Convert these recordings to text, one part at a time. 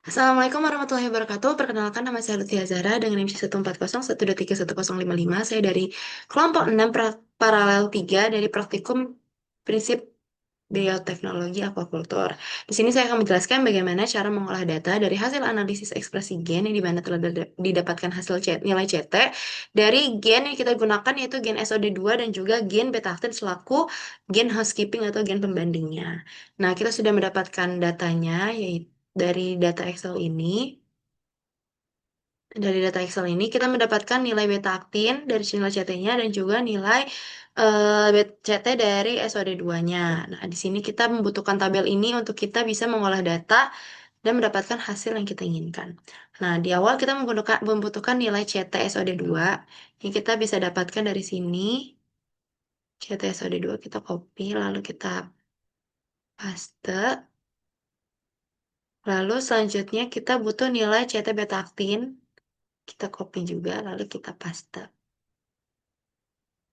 Assalamualaikum warahmatullahi wabarakatuh. Perkenalkan nama saya Lutfi Azara dengan NIM 140143135. Saya dari kelompok 6 paralel 3 dari praktikum prinsip bioteknologi aquaculture. Di sini saya akan menjelaskan bagaimana cara mengolah data dari hasil analisis ekspresi gen yang dimana telah didapatkan hasil nilai CT dari gen yang kita gunakan yaitu gen SOD2 dan juga gen beta-aktin selaku gen housekeeping atau gen pembandingnya. Nah, kita sudah mendapatkan datanya yaitu dari data Excel ini. Dari data Excel ini kita mendapatkan nilai beta-aktin dari nilai CT-nya dan juga nilai CT dari SOD2-nya. Nah, di sini kita membutuhkan tabel ini untuk kita bisa mengolah data dan mendapatkan hasil yang kita inginkan. Nah, di awal kita membutuhkan nilai CT SOD2 yang kita bisa dapatkan dari sini. CT SOD2 kita copy lalu kita paste. Lalu selanjutnya kita butuh nilai CT beta-aktin. Kita copy juga lalu kita paste.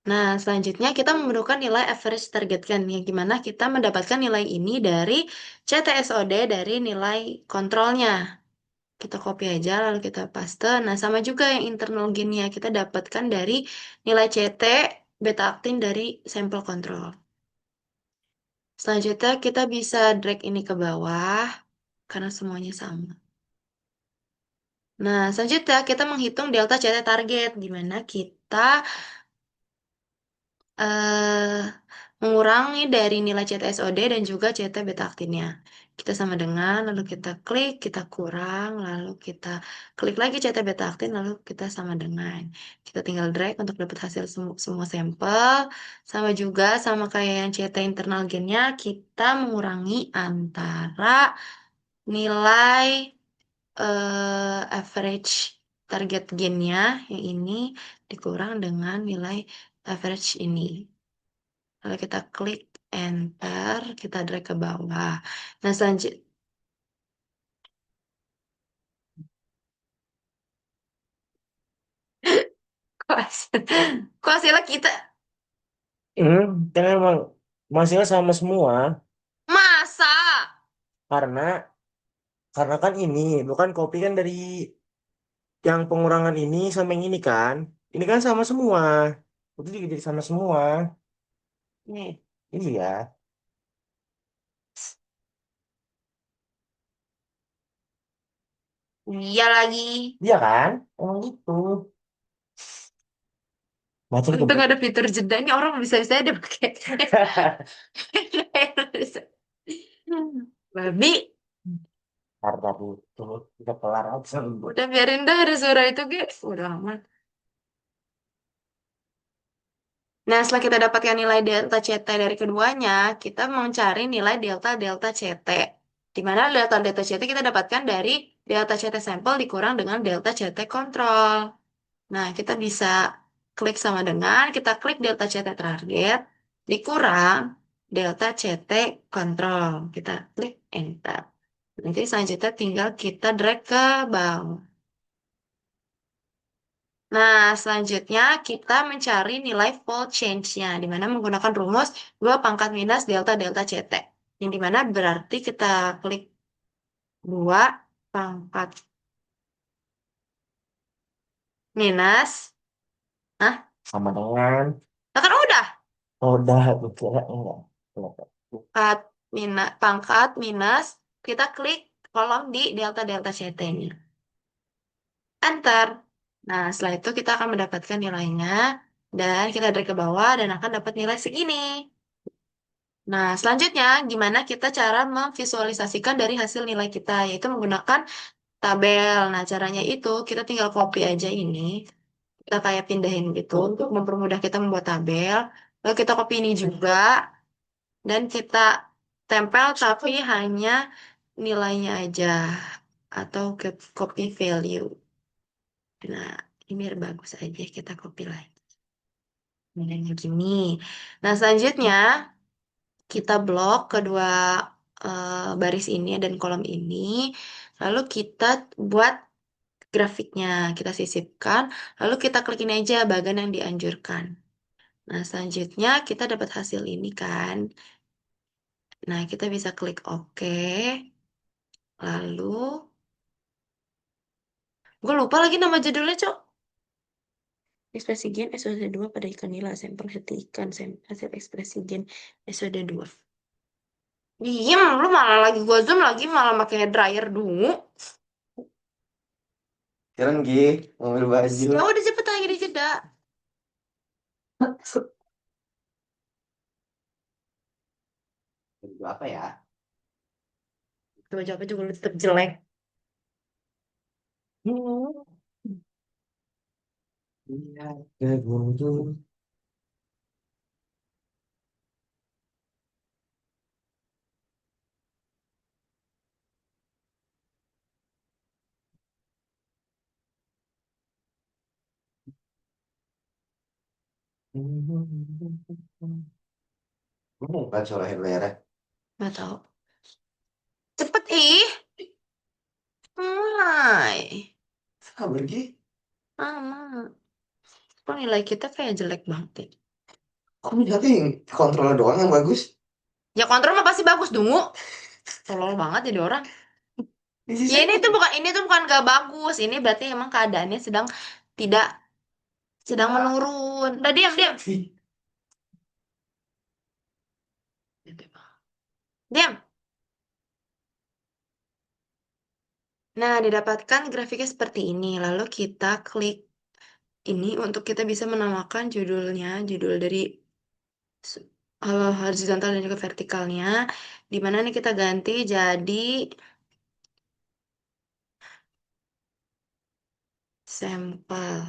Nah, selanjutnya kita memerlukan nilai average target kan, yang gimana kita mendapatkan nilai ini dari CTSOD dari nilai kontrolnya. Kita copy aja, lalu kita paste. Nah, sama juga yang internal gain-nya, kita dapatkan dari nilai CT beta actin dari sampel kontrol. Selanjutnya kita bisa drag ini ke bawah, karena semuanya sama. Nah, selanjutnya kita menghitung delta CT target, gimana kita eh mengurangi dari nilai CTSOD dan juga CT beta aktinnya. Kita sama dengan, lalu kita klik, kita kurang, lalu kita klik lagi CT beta aktin, lalu kita sama dengan. Kita tinggal drag untuk dapat hasil semua sampel. Sama juga, sama kayak yang CT internal gennya, kita mengurangi antara nilai average target gennya, yang ini dikurang dengan nilai average ini. Lalu kita klik enter, kita drag ke bawah. Nah, selanjutnya, kok kok hasilnya kita, Kan emang masihnya sama semua masa? karena kan ini bukan kopi kan dari yang pengurangan ini sama yang ini kan sama semua itu juga jadi sama semua Nih, iya iya lagi. iya kan emang gitu macam Untung kebut ada fitur jeda, ini orang bisa-bisa ada pakai. Babi, karena itu kita kelar aja udah biarin dah ada suara itu, guys. Udah aman. Nah, setelah kita dapatkan nilai delta CT dari keduanya, kita mencari nilai delta-delta CT. Di mana delta-delta CT kita dapatkan dari delta CT sampel dikurang dengan delta CT kontrol. Nah, kita bisa klik sama dengan, kita klik delta CT target, dikurang delta CT kontrol. Kita klik enter. Nanti selanjutnya tinggal kita drag ke bawah. Nah, selanjutnya kita mencari nilai fold change-nya, di mana menggunakan rumus 2 pangkat minus delta delta CT. Yang di mana berarti kita klik 2 pangkat minus. Nah, sama dengan kan udah. udah gue kira enggak. Pangkat minus, kita klik kolom di delta delta CT-nya. Enter. Nah, setelah itu kita akan mendapatkan nilainya, dan kita drag ke bawah dan akan dapat nilai segini. Nah, selanjutnya gimana kita cara memvisualisasikan dari hasil nilai kita, yaitu menggunakan tabel. Nah, caranya itu kita tinggal copy aja ini, kita kayak pindahin gitu untuk mempermudah kita membuat tabel. Lalu kita copy ini juga, dan kita tempel tapi hanya nilainya aja, atau ke copy value. Nah, ini biar bagus aja, kita copy lagi. Nilainya gini. Nah, selanjutnya kita blok kedua baris ini dan kolom ini. Lalu kita buat grafiknya, kita sisipkan. Lalu kita klik ini aja bagian yang dianjurkan. Nah, selanjutnya kita dapat hasil ini kan. Nah, kita bisa klik OK. Lalu Gue lupa lagi nama judulnya, Cok. Ekspresi gen SOD2 pada ikan nila. Sampel hati ikan. Hasil ekspresi gen SOD2. Diem, lu malah lagi gua zoom lagi malah pakai dryer dulu. Keren Gi, ngambil baju. Ya udah cepet lagi di jeda. Baju apa ya? Coba-coba juga lu tetep jelek. Hmm. Iya, keburu. Lu mau kan soal layarnya? Nggak tahu. Cepet ih. Mulai. Sabar Gi. Lama. Kok nilai kita kayak jelek banget ya? Kok lihatnya yang kontrolnya doang yang bagus? Ya kontrol mah pasti bagus dungu. Tolol banget jadi orang. Di Ya sisa ini tuh bukan gak bagus. Ini berarti emang keadaannya sedang tidak sedang menurun. Udah diam diam. Diam. Nah, didapatkan grafiknya seperti ini. Lalu kita klik ini untuk kita bisa menamakan judulnya, judul dari s- horizontal dan juga vertikalnya. Di mana nih kita ganti jadi sampel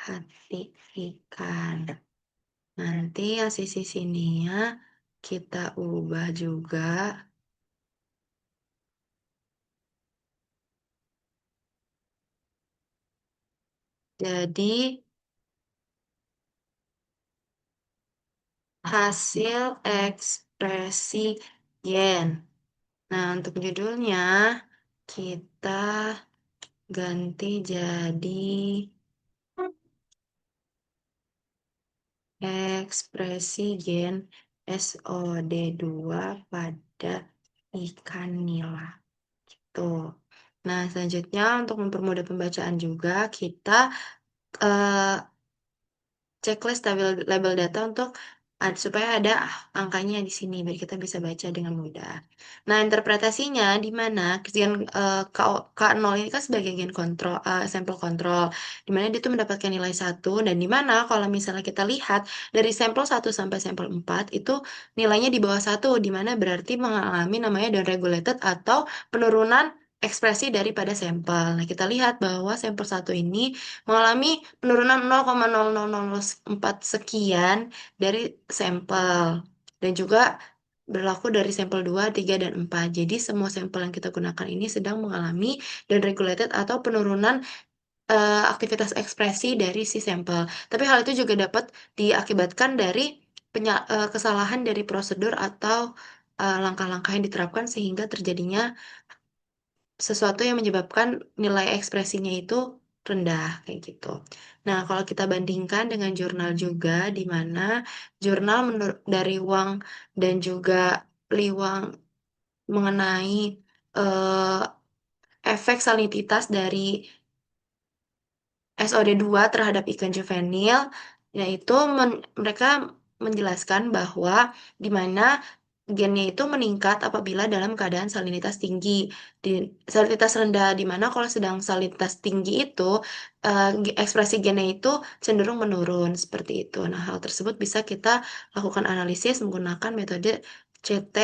hati ikan. Nanti yang sisi sininya kita ubah juga jadi hasil ekspresi gen. Nah, untuk judulnya kita ganti jadi ekspresi gen SOD2 pada ikan nila. Tuh. Nah, selanjutnya untuk mempermudah pembacaan juga kita eh, checklist label data untuk supaya ada angkanya di sini biar kita bisa baca dengan mudah. Nah, interpretasinya di mana gen K0 ini kan sebagai gen kontrol sampel kontrol di mana dia tuh mendapatkan nilai satu dan di mana kalau misalnya kita lihat dari sampel 1 sampai sampel 4 itu nilainya di bawah satu di mana berarti mengalami namanya downregulated atau penurunan ekspresi daripada sampel. Nah, kita lihat bahwa sampel satu ini mengalami penurunan 0,0004 sekian dari sampel dan juga berlaku dari sampel 2, 3, dan 4. Jadi semua sampel yang kita gunakan ini sedang mengalami downregulated atau penurunan aktivitas ekspresi dari si sampel. Tapi hal itu juga dapat diakibatkan dari kesalahan dari prosedur atau langkah-langkah yang diterapkan sehingga terjadinya sesuatu yang menyebabkan nilai ekspresinya itu rendah kayak gitu. Nah, kalau kita bandingkan dengan jurnal juga di mana jurnal dari Wang dan juga Liwang mengenai eh, efek salinitas dari SOD2 terhadap ikan juvenil, yaitu mereka menjelaskan bahwa di mana gennya itu meningkat apabila dalam keadaan salinitas tinggi. Di salinitas rendah, di mana kalau sedang salinitas tinggi itu ekspresi gennya itu cenderung menurun seperti itu. Nah, hal tersebut bisa kita lakukan analisis menggunakan metode CT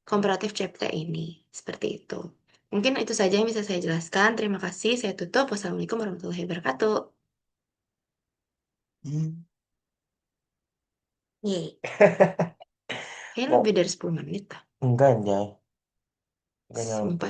komparatif CT ini. Seperti itu. Mungkin itu saja yang bisa saya jelaskan. Terima kasih. Saya tutup. Wassalamualaikum warahmatullahi wabarakatuh. Hmm. Yeay. Kayaknya lebih Mau dari 10 menit. enggak anjay. Enggak nyampe. Sumpah.